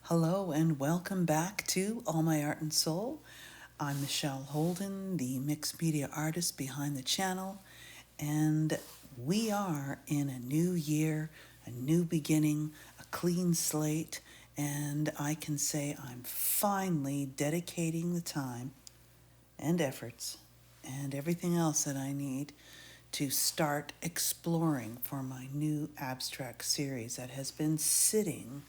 Hello and welcome back to All My Art and Soul. I'm Michelle Holden, the mixed media artist behind the channel, and we are in a new year, a new beginning, a clean slate, and I can say I'm finally dedicating the time and efforts and everything else that I need to start exploring for my new abstract series that has been sitting.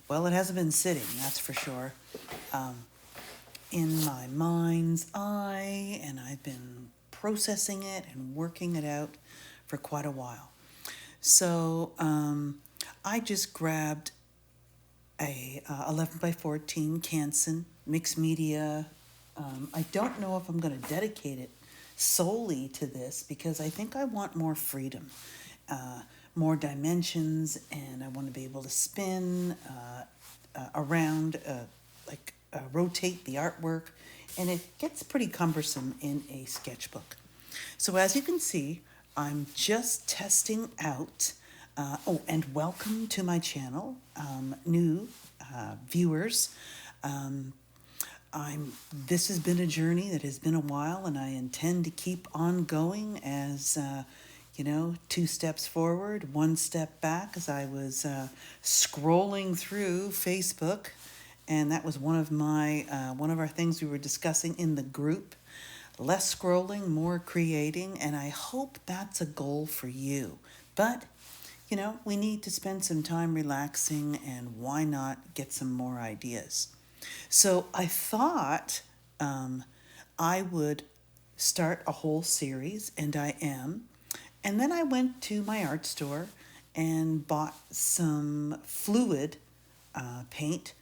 Well, it hasn't been sitting, that's for sure, in my mind's eye, and I've been processing it and working it out for quite a while. So I just grabbed a 11 by 14 Canson mixed media. I don't know if I'm going to dedicate it solely to this because I think I want more freedom, more dimensions, and I want to be able to spin around, rotate the artwork, and it gets pretty cumbersome in a sketchbook. So as you can see, I'm just testing out. And welcome to my channel, new viewers. This has been a journey that has been a while, and I intend to keep on going as, two steps forward, one step back, as I was scrolling through Facebook, and that was one of our things we were discussing in the group. Less scrolling, more creating, and I hope that's a goal for you. But we need to spend some time relaxing, and why not get some more ideas? So I thought I would start a whole series, and I am. And then I went to my art store and bought some fluid paint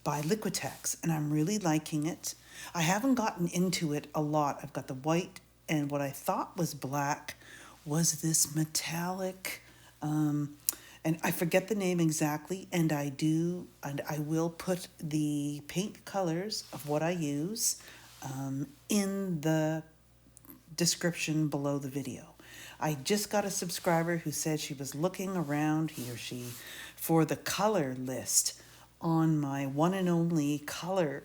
by Liquitex, and I'm really liking it. I haven't gotten into it a lot. I've got the white, and what I thought was black was this metallic, and I forget the name exactly, and I will put the paint colors of what I use in the description below the video. I just got a subscriber who said she was looking around, he or she, for the color list on my one and only color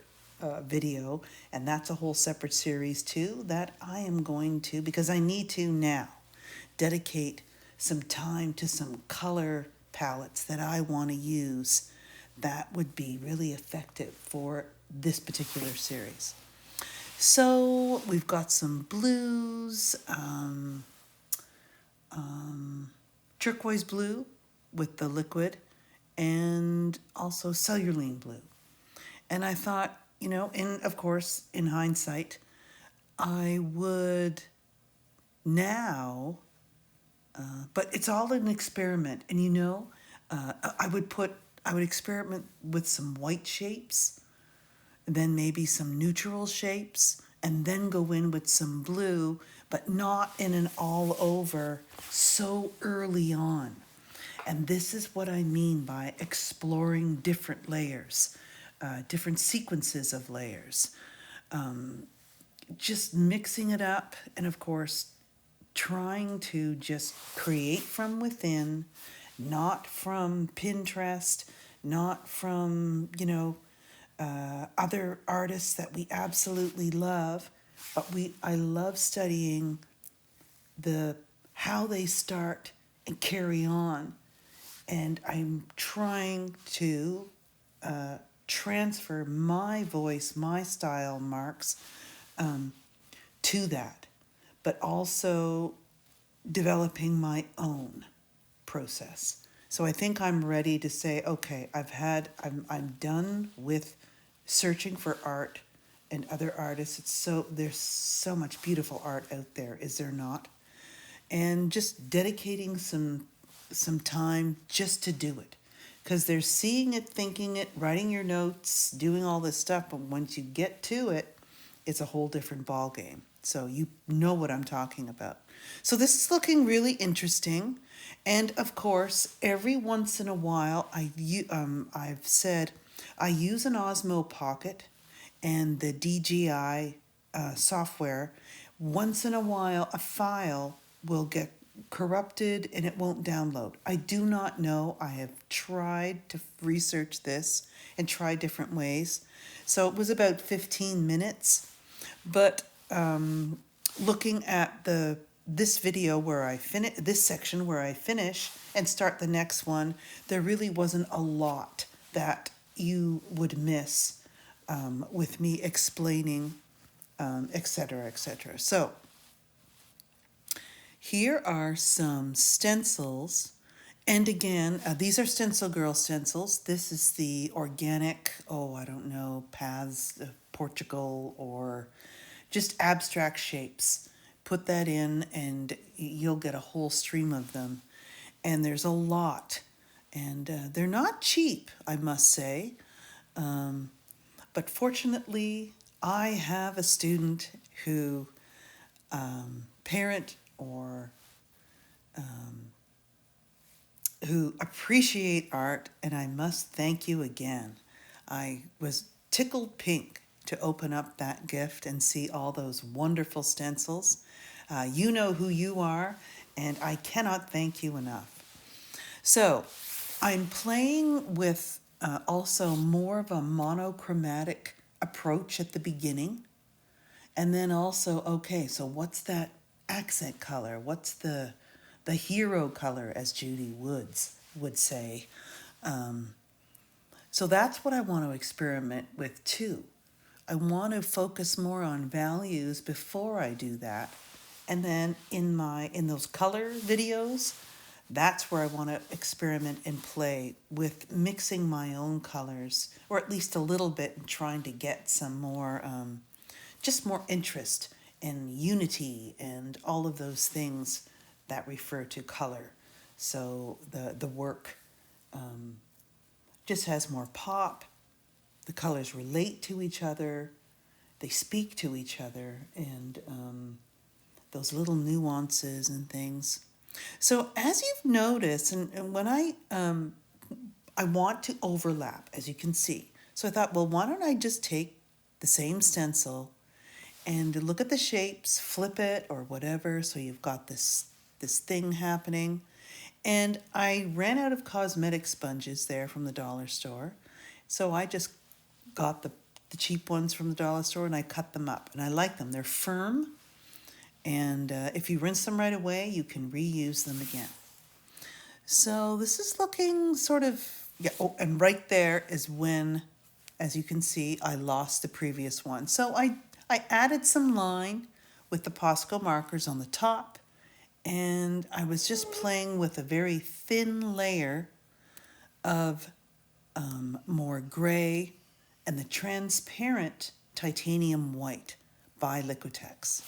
video, and that's a whole separate series too that I am going to, because I need to now, dedicate some time to some color palettes that I want to use that would be really effective for this particular series. So we've got some blues, turquoise blue with the liquid, and also cerulean blue. And I thought, of course, in hindsight, I would now, but it's all an experiment. And I would experiment with some white shapes, then maybe some neutral shapes, and then go in with some blue, but not in an all over so early on. And this is what I mean by exploring different layers, different sequences of layers. Just mixing it up, and of course, trying to just create from within, not from Pinterest, not from, other artists that we absolutely love, but I love studying how they start and carry on, and I'm trying to transfer my voice, my style marks to that, but also developing my own process. So I think I'm ready to say, okay, I'm done with searching for art and other artists. There's so much beautiful art out there, is there not? And just dedicating some time just to do it. Because they're seeing it, thinking it, writing your notes, doing all this stuff, but once you get to it, it's a whole different ball game. So you know what I'm talking about. So this is looking really interesting. And of course, every once in a while, I've said I use an Osmo Pocket and the DJI software. Once in a while, a file will get corrupted and it won't download. I do not know. I have tried to research this and try different ways. So it was about 15 minutes, but looking at this video where I finish this section where I finish and start the next one, there really wasn't a lot that you would miss with me explaining, etc., etc. So here are some stencils. And again, these are Stencil Girl stencils. This is the organic, I don't know, Paths of Portugal or just abstract shapes. Put that in and you'll get a whole stream of them. And there's a lot. And they're not cheap, I must say. But fortunately, I have a student who, parent or who appreciate art, and I must thank you again. I was tickled pink to open up that gift and see all those wonderful stencils. You know who you are, and I cannot thank you enough. So I'm playing with also more of a monochromatic approach at the beginning. And then also, okay, so what's that accent color? What's the hero color, as Judy Woods would say? So that's what I want to experiment with too. I want to focus more on values before I do that. And then in those color videos, that's where I want to experiment and play with mixing my own colors, or at least a little bit, and trying to get some more, just more interest in unity and all of those things that refer to color. So the work just has more pop. The colors relate to each other. They speak to each other, and those little nuances and things. So as you've noticed, and when I want to overlap, as you can see. So I thought, well, why don't I just take the same stencil and look at the shapes, flip it or whatever, so you've got this thing happening. And I ran out of cosmetic sponges there from the dollar store. So I just got the cheap ones from the dollar store and I cut them up. And I like them. They're firm. And if you rinse them right away, you can reuse them again. So this is looking sort of, yeah. Oh, and right there is when, as you can see, I lost the previous one. So I added some line with the Posco markers on the top. And I was just playing with a very thin layer of more gray and the transparent titanium white by Liquitex.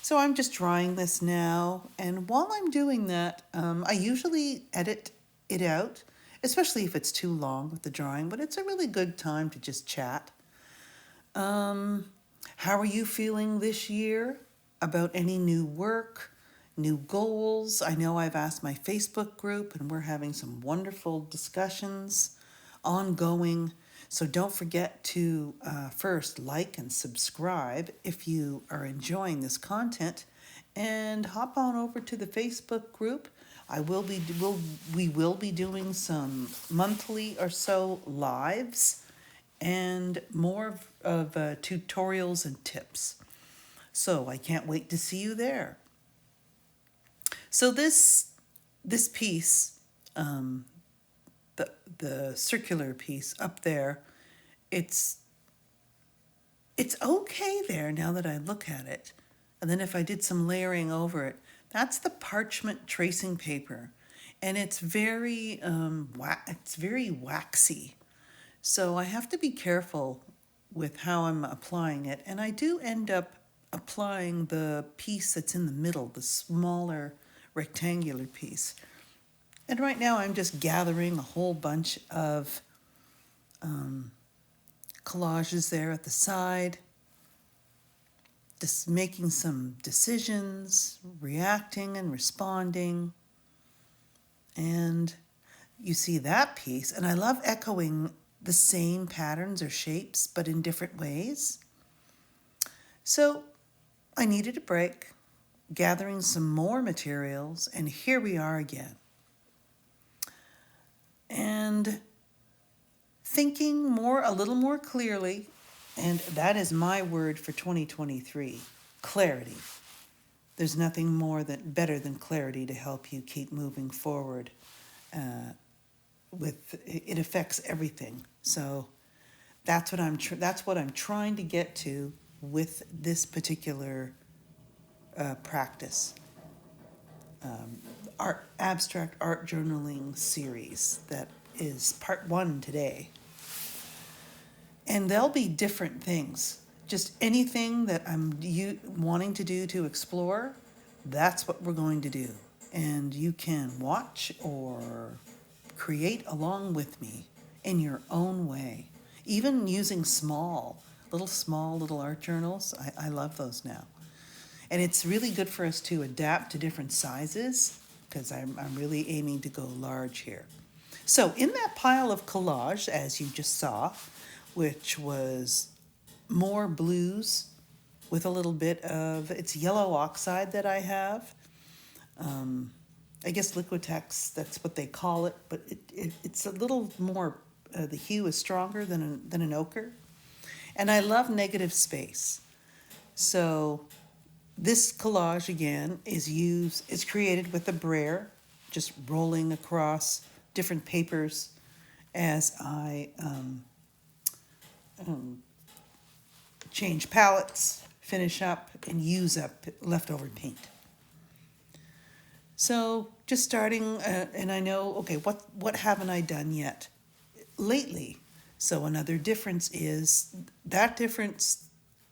So I'm just drawing this now, and while I'm doing that, I usually edit it out, especially if it's too long with the drawing, but it's a really good time to just chat. How are you feeling this year about any new work? New goals? I know I've asked my Facebook group and we're having some wonderful discussions ongoing. So don't forget to first like and subscribe if you are enjoying this content, and hop on over to the Facebook group. We will be doing some monthly or so lives and more of tutorials and tips. So I can't wait to see you there. So this piece, the circular piece up there, it's okay there now that I look at it. And then if I did some layering over it, that's the Parchment tracing paper, and it's very waxy. So I have to be careful with how I'm applying it, and I do end up applying the piece that's in the middle, the smaller rectangular piece. And right now I'm just gathering a whole bunch of collages there at the side, just making some decisions, reacting and responding. And you see that piece, and I love echoing the same patterns or shapes, but in different ways. So I needed a break. gathering some more materials, and here we are again. And thinking a little more clearly, and that is my word for 2023, clarity. There's nothing better than clarity to help you keep moving forward. It affects everything. So that's what I'm trying to get to with this particular practice. Abstract art journaling series that is part 1 today. And there'll be different things. Just anything that I'm wanting to do to explore, that's what we're going to do. And you can watch or create along with me in your own way. Even using small little art journals. I love those now. And it's really good for us to adapt to different sizes, because I'm really aiming to go large here. So in that pile of collage, as you just saw, which was more blues with a little bit of, it's yellow oxide that I have. I guess Liquitex, that's what they call it, but it's a little more, the hue is stronger than an ochre. And I love negative space. So this collage, again, is created with a brayer, just rolling across different papers as I change palettes, finish up, and use up leftover paint. So just starting, and I know, okay, what haven't I done yet lately? So another difference is that difference.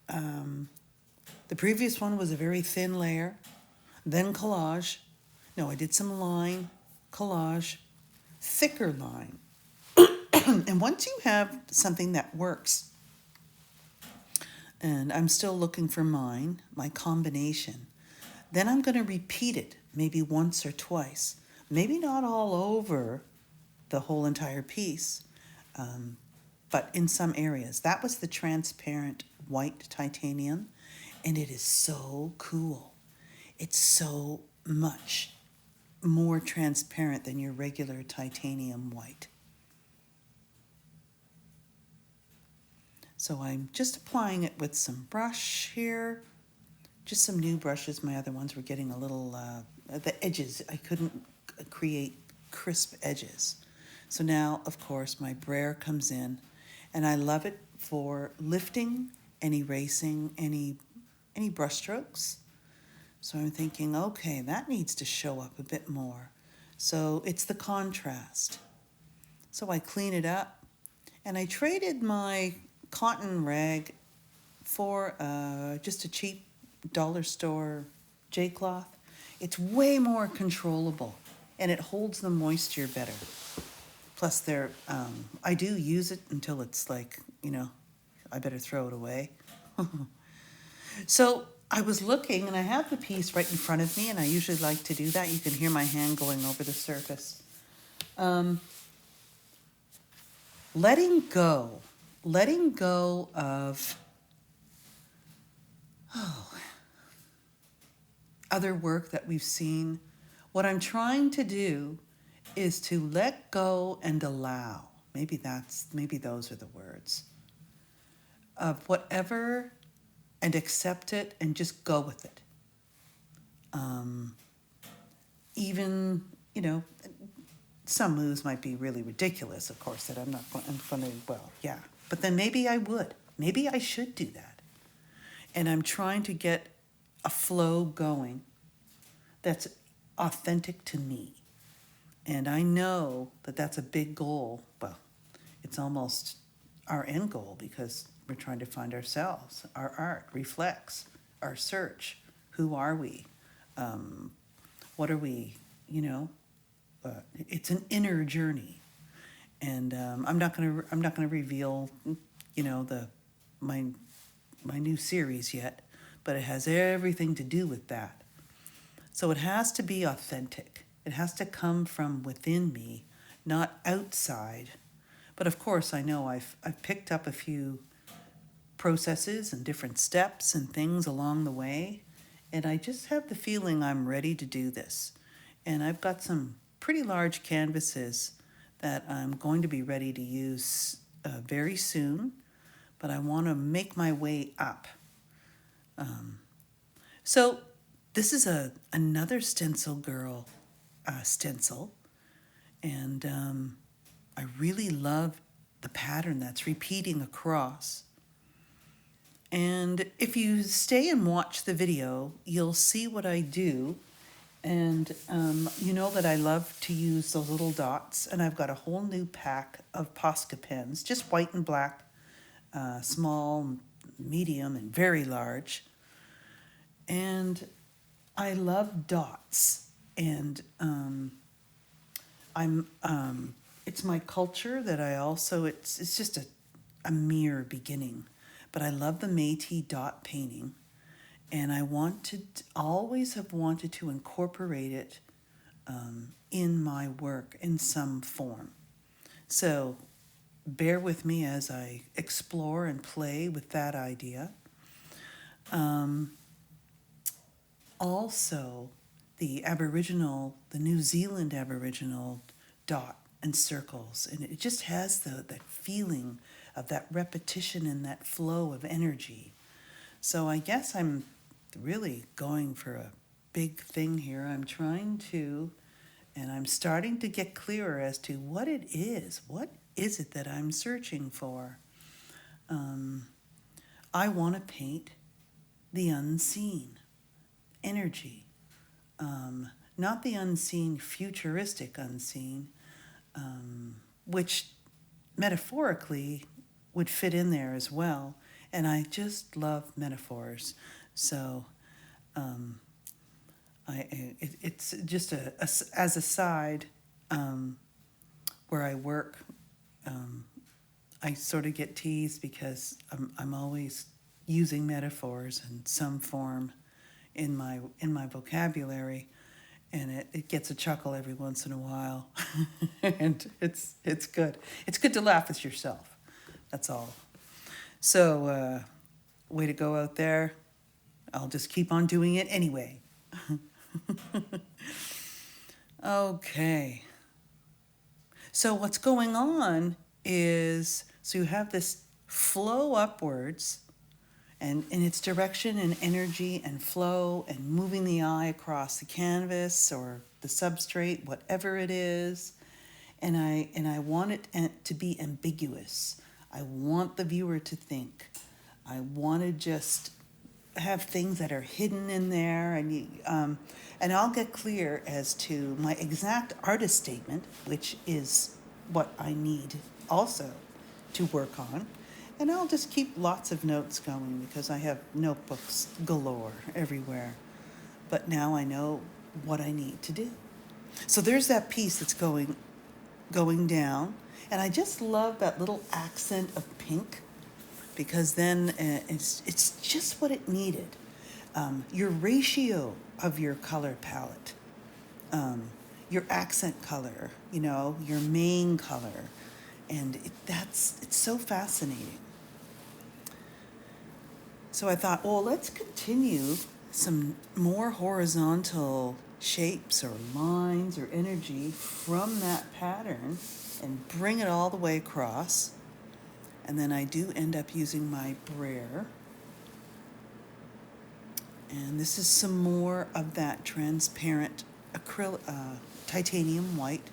The previous one was a very thin layer, then collage. No, I did some line, collage, thicker line. And once you have something that works, and I'm still looking for my combination, then I'm going to repeat it maybe once or twice. Maybe not all over the whole entire piece, but in some areas. That was the transparent white titanium, and it is so cool. It's so much more transparent than your regular titanium white. So I'm just applying it with some brush here, just some new brushes. My other ones were getting a little, the edges, I couldn't create crisp edges. So now, of course, my brayer comes in, and I love it for lifting and erasing any brush strokes. So I'm thinking, okay, that needs to show up a bit more. So it's the contrast. So I clean it up, and I traded my cotton rag for just a cheap dollar store J-cloth. It's way more controllable, and it holds the moisture better. Plus, I do use it until it's like, I better throw it away. So I was looking, and I have the piece right in front of me, and I usually like to do that. You can hear my hand going over the surface. Letting go of other work that we've seen. What I'm trying to do is to let go and allow. Maybe those are the words. Of whatever, and accept it and just go with it. Even, some moves might be really ridiculous, of course, that I'm going to, well, yeah. But then maybe I would. Maybe I should do that. And I'm trying to get a flow going that's authentic to me. And I know that that's a big goal. Well, it's almost our end goal, because we're trying to find ourselves. Our art reflects our search. Who are we? What are we? It's an inner journey, and I'm not gonna reveal, my new series yet, but it has everything to do with that. So it has to be authentic. It has to come from within me, not outside. But of course, I know I've picked up a few processes and different steps and things along the way, And I just have the feeling I'm ready to do this. And I've got some pretty large canvases that I'm going to be ready to use very soon, but I want to make my way up. So this is another Stencil Girl stencil, and I really love the pattern that's repeating across. And if you stay and watch the video, you'll see what I do. And you know that I love to use those little dots, and I've got a whole new pack of Posca pens, just white and black, small, medium, and very large. And I love dots, and it's my culture that I also, it's just a mere beginning, but I love the Métis dot painting, and I always have wanted to incorporate it in my work in some form. So bear with me as I explore and play with that idea. Also, the New Zealand Aboriginal dot and circles, and it just has that feeling of that repetition and that flow of energy. So I guess I'm really going for a big thing here. I'm starting to get clearer as to what it is. What is it that I'm searching for? I want to paint the unseen energy, not the unseen, futuristic unseen, which metaphorically would fit in there as well. And I just love metaphors. So it's just as a side where I work, I sort of get teased because I'm always using metaphors in some form in my vocabulary, and it gets a chuckle every once in a while. And it's good. It's good to laugh at yourself. That's all. So way to go out there. I'll just keep on doing it anyway. Okay. So what's going on is, so you have this flow upwards, and in its direction and energy and flow, and moving the eye across the canvas or the substrate, whatever it is. And I want it to be ambiguous. I want the viewer to think. I want to just have things that are hidden in there, and I'll get clear as to my exact artist statement, which is what I need also to work on. And I'll just keep lots of notes going because I have notebooks galore everywhere. But now I know what I need to do. So there's that piece that's going down, and I just love that little accent of pink, because then it's just what it needed. Your ratio of your color palette, your accent color, your main color, and it's so fascinating. So I thought, well, let's continue some more horizontal shapes or lines or energy from that pattern and bring it all the way across. And then I do end up using my brayer. And this is some more of that transparent titanium white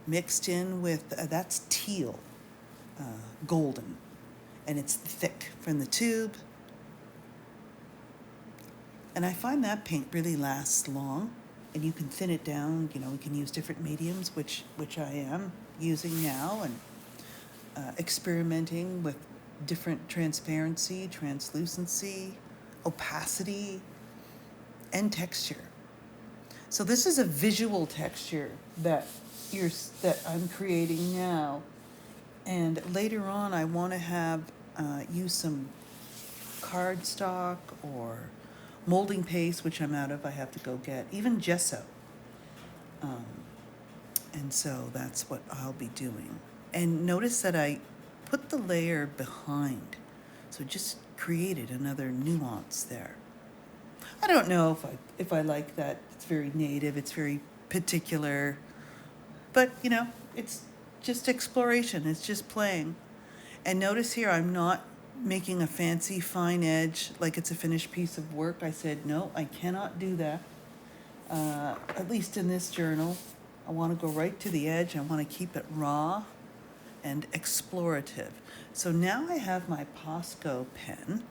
mixed in with, that's teal, golden. And it's thick from the tube. And I find that paint really lasts long, and you can thin it down. We can use different mediums, which I am using now, and experimenting with different transparency, translucency, opacity, and texture. So this is a visual texture that I'm creating now, and later on I want to have use some cardstock or molding paste, which I'm out of. I have to go get even gesso, and so that's what I'll be doing. And notice that I put the layer behind, so just created another nuance there. I don't know if I like that. It's very native, it's very particular, but it's just exploration, it's just playing. And notice here, I'm not making a fancy fine edge like it's a finished piece of work. I said, no, I cannot do that. At least in this journal, I want to go right to the edge. I want to keep it raw and explorative. So now I have my Posco pen,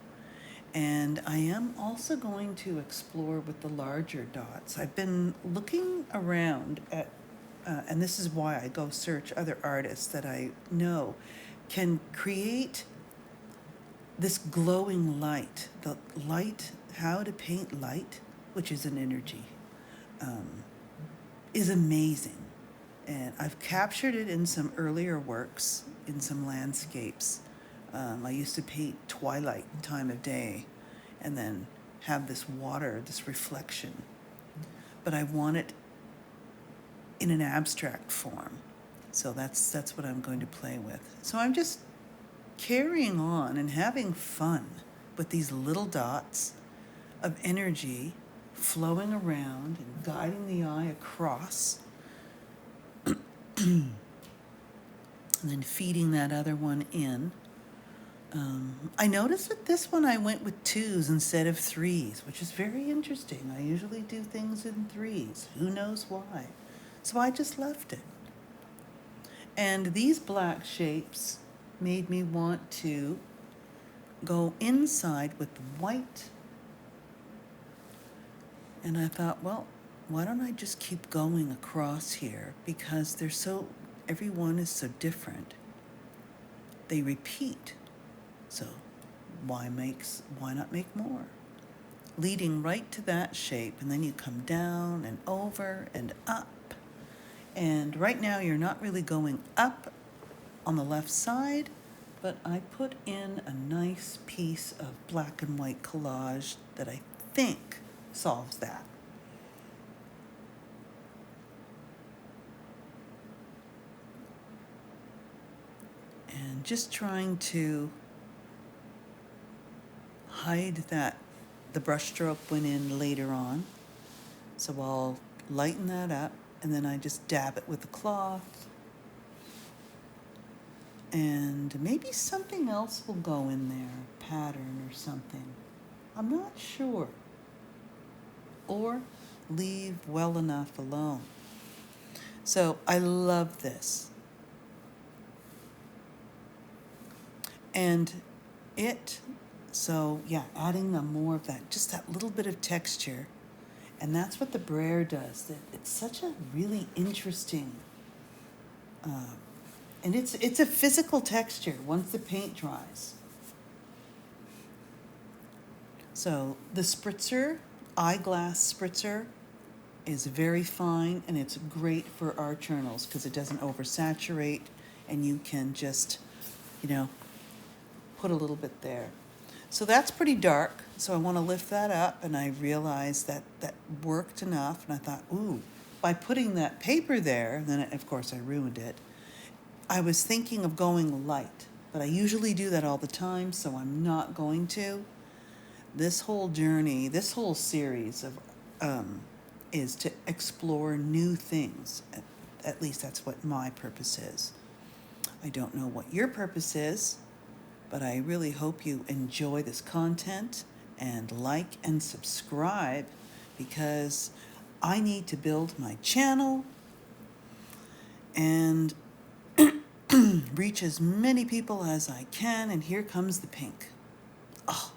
and I am also going to explore with the larger dots. I've been looking around at, and this is why I go search other artists that I know can create this glowing light. The light, how to paint light, which is an energy, is amazing. And I've captured it in some earlier works, in some landscapes. I used to paint twilight time of day and then have this water, this reflection. But I want it in an abstract form. So that's what I'm going to play with. So I'm just carrying on and having fun with these little dots of energy flowing around and guiding the eye across. And then feeding that other one in. I noticed that this one I went with 2s instead of 3s, which is very interesting. I usually do things in 3s. Who knows why? So I just left it. And these black shapes made me want to go inside with white. And I thought, well, why don't I just keep going across here? Because everyone is so different. They repeat. So why not make more? Leading right to that shape, and then you come down and over and up. And right now you're not really going up on the left side, but I put in a nice piece of black and white collage that I think solves that. And just trying to hide that the brush stroke went in later on. So I'll lighten that up, and then I just dab it with the cloth. And maybe something else will go in there, pattern or something. I'm not sure. Or leave well enough alone. So I love this. And adding more of that, just that little bit of texture. And that's what the brayer does. It's such a really interesting, and it's a physical texture once the paint dries. So the spritzer, eyeglass spritzer, is very fine, and it's great for art journals because it doesn't oversaturate, and you can just, put a little bit there. So that's pretty dark, so I want to lift that up, and I realized that worked enough, and I thought, by putting that paper there, then of course I ruined it. I was thinking of going light, but I usually do that all the time, so I'm not going to. This whole journey, this whole series is to explore new things. At least that's what my purpose is. I don't know what your purpose is, but I really hope you enjoy this content and like and subscribe, because I need to build my channel and reach as many people as I can. And here comes the pink. Oh,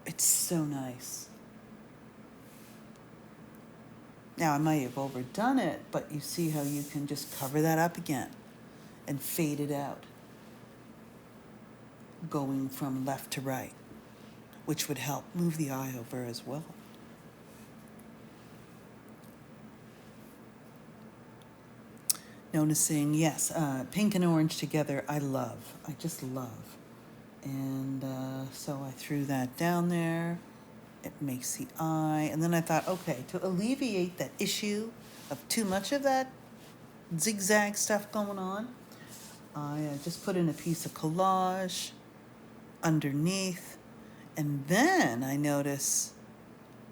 it's so nice. Now I might have overdone it, but you see how you can just cover that up again and fade it out, going from left to right, which would help move the eye over as well. Noticing, yes, pink and orange together, I just love. And so I threw that down there. It makes the eye. And then I thought, okay, to alleviate that issue of too much of that zigzag stuff going on, I just put in a piece of collage underneath. And then I notice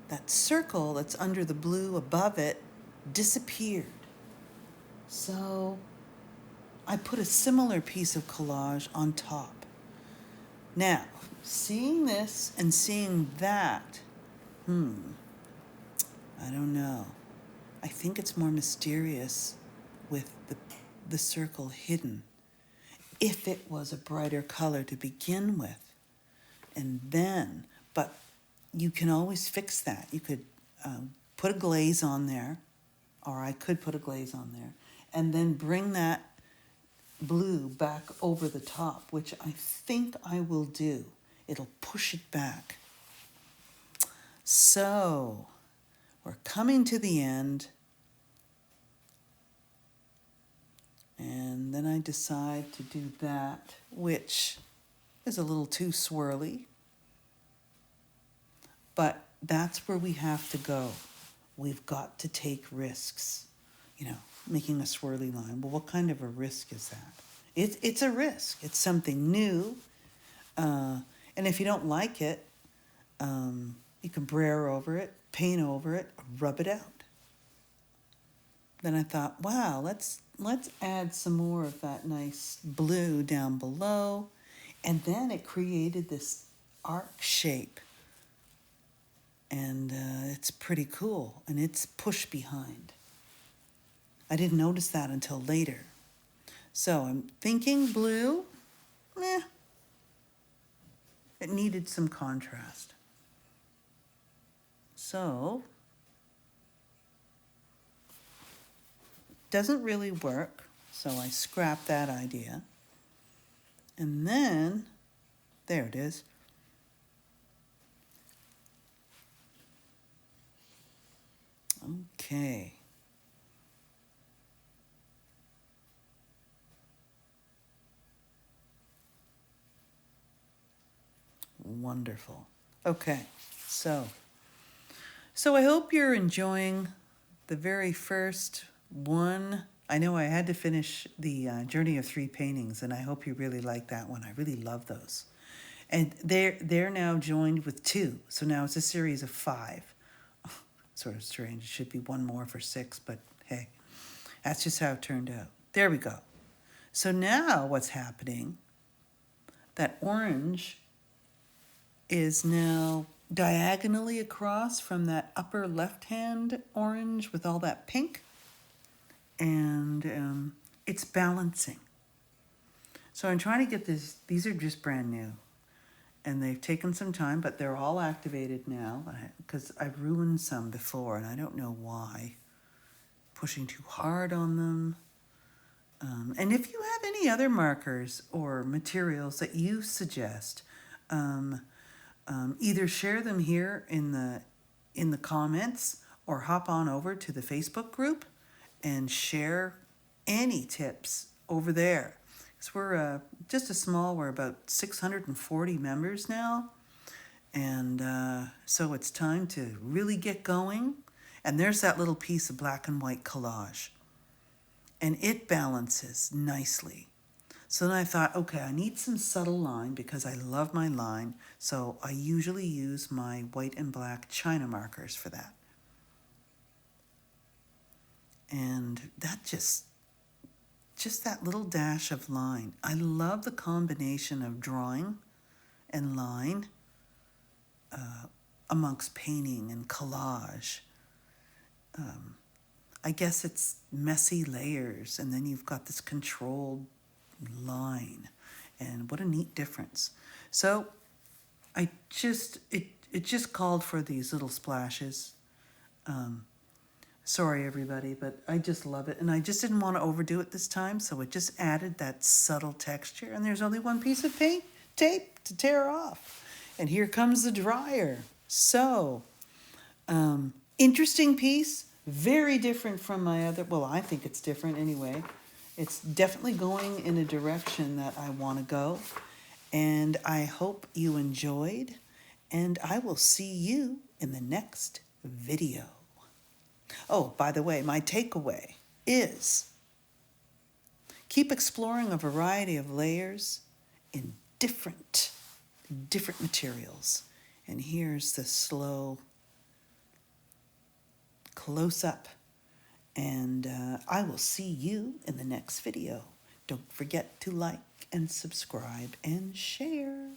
that circle that's under the blue above it disappeared. So I put a similar piece of collage on top. Now, seeing this and seeing that, I don't know. I think it's more mysterious with the circle hidden. If it was a brighter color to begin with. And then, but you can always fix that. You could put a glaze on there, or I could put a glaze on there, and then bring that blue back over the top, which I think I will do. It'll push it back. So, we're coming to the end. And then I decide to do that, which is a little too swirly. But that's where we have to go. We've got to take risks. You know, making a swirly line. Well, what kind of a risk is that? It's a risk. It's something new. And if you don't like it, you can brayer over it, paint over it, rub it out. Then I thought, wow, let's add some more of that nice blue down below. And then it created this arc shape. And it's pretty cool. And it's push behind. I didn't notice that until later. So I'm thinking blue, it needed some contrast. So, doesn't really work, so I scrap that idea. And then, there it is. Okay. Wonderful. Okay, so I hope you're enjoying the very first one. I know I had to finish the Journey of 3 paintings, and I hope you really like that one. I really love those. And they're now joined with 2, so now it's a series of 5. Sort of strange. It should be one more for 6, but hey, that's just how it turned out. There we go. So now what's happening, that orange is now diagonally across from that upper left-hand orange with all that pink, and it's balancing. So I'm trying to get this. These are just brand new, and they've taken some time, but they're all activated now because I've ruined some before, and I don't know why. Pushing too hard on them. And if you have any other markers or materials that you suggest, either share them here in the comments or hop on over to the Facebook group and share any tips over there. Because we're we're about 640 members now. And so it's time to really get going. And there's that little piece of black and white collage. And it balances nicely. So then I thought, okay, I need some subtle line because I love my line. So I usually use my white and black China markers for that. And that just that little dash of line. I love the combination of drawing and line amongst painting and collage. I guess it's messy layers, and then you've got this controlled line, and what a neat difference. So it just called for these little splashes. Sorry everybody, but I just love it, and I just didn't want to overdo it this time, so it just added that subtle texture. And there's only one piece of tape to tear off, and here comes the dryer. So interesting piece, very different from my other. Well, I think it's different anyway. It's definitely going in a direction that I want to go. And I hope you enjoyed. And I will see you in the next video. Oh, by the way, my takeaway is keep exploring a variety of layers in different materials. And here's the slow close up. And I will see you in the next video. Don't forget to like and subscribe and share.